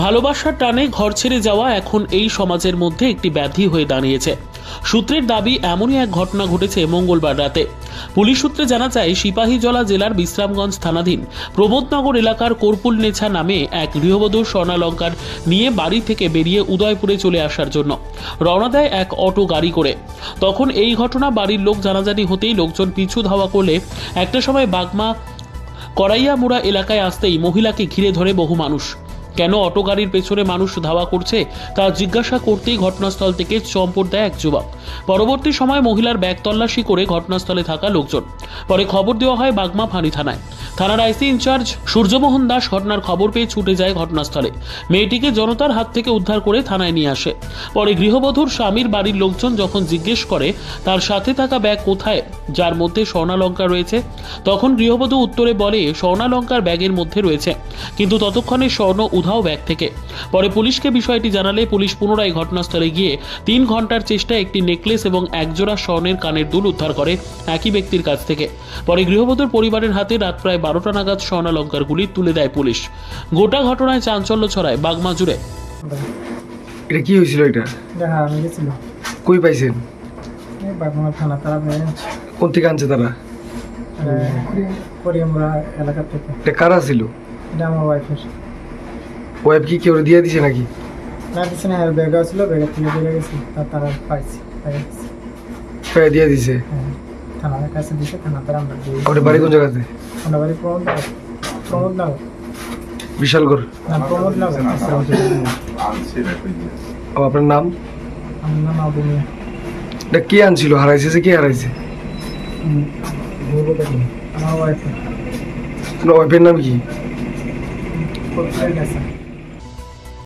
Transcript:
ভালোবাসার টানে ঘর ছেড়ে যাওয়া এখন এই সমাজের মধ্যে একটি ব্যাধি হয়ে দাঁড়িয়েছে। সূত্রের দাবি, এমনই এক ঘটনা ঘটেছে মঙ্গলবার রাতে। পুলিশ সূত্রে জানা যায়, সিপাহীজলা জেলার বিশ্রামগঞ্জ থানাধীন প্রমোদনগর এলাকার কর্পুল নেছা নামে এক গৃহবধূ স্বর্ণালঙ্কার নিয়ে বাড়ি থেকে বেরিয়ে উদয়পুরে চলে আসার জন্য রওনা দেয় এক অটো গাড়ি করে। তখন এই ঘটনা বাড়ির লোক জানাজানি হতেই লোকজন পিছু ধাওয়া করলে একটা সময় বাগমা করাইয়ামুড়া এলাকায় আসতেই মহিলাকে ঘিরে ধরে বহু মানুষ। কেন অটো গাড়ির পেছনে মানুষ ধাওয়া করছে তা জিজ্ঞাসা করতেই ঘটনাস্থল থেকে চম্পট দেয় এক যুবক। পরবর্তী সময় মহিলার ব্যাগ তল্লাশি করে ঘটনাস্থলে থাকা লোকজন। পরে খবর দেওয়া হয় বাগমা ফাঁড়ি থানায়। থানার আইসি ইনচার্জ সূর্যমোহন দাস ঘটনার খবর পেয়ে ছুটে যায় ঘটনাস্থলে। মেয়েটিকে জনতার হাত থেকে উদ্ধার করে থানায় নিয়ে আসে। পরে গৃহবধূর স্বামীর বাড়ির লোকজন যখন জিজ্ঞেস করে তার সাথে থাকা ব্যাগ কোথায়, যার মধ্যে স্বর্ণালঙ্কার রয়েছে, তখন গৃহবধূ উত্তরে বলে স্বর্ণালঙ্কার ব্যাগের মধ্যে রয়েছে, কিন্তু ততক্ষণে স্বর্ণ উধাও ব্যাগ থেকে। পরে পুলিশকে বিষয়টি জানালে পুলিশ পুনরায় ঘটনাস্থলে গিয়ে 3 ঘন্টার চেষ্টায় একটি নেকলেস এবং একজোড়া স্বর্ণের কানের দুল উদ্ধার করে একই ব্যক্তির কাছ থেকে। পরে গৃহবধূর পরিবারের হাতে রাত প্রায় 12টা নাগাদ স্বর্ণালঙ্কারগুলি তুলে দেয় পুলিশ। গোটা ঘটনায় চাঞ্চল্য ছড়ায় বাগমা জুড়ে। এটা কি হয়েছিল? এটা দেখা আমি গেছিল কই পাইছেন? বাগমা থানা তারা কোন থেকে আনছে তারা? করিয়ামুড়া এলাকা থেকে। এটা কারা ছিল? এটা আমার ওয়াইফের। ওয়াইফ কি কেউ দিয়ে দিছে নাকি? না দিচ্ছে না, ব্যাগও ছিল, ব্যাগের থেকে বেরিয়ে গেছে, তারা পাইছি পাই দিয়ে দিছে। হ্যাঁ, থানার কাছে দিছে, থানা তারা আমরা দিয়ে। ওর বাড়ি কোন জায়গাতে? আমার বাড়ি প্রমোদনগর। বিশালগড় না, প্রমোদনগর। ও, আপনার নাম? আমার নাম আবু মিয়া। এটা কে আনছিল? হারাইছে যে কে হারাইছে? আমার ওয়াইফের। ওয়াইফের নাম কি? কোথায় গেছে?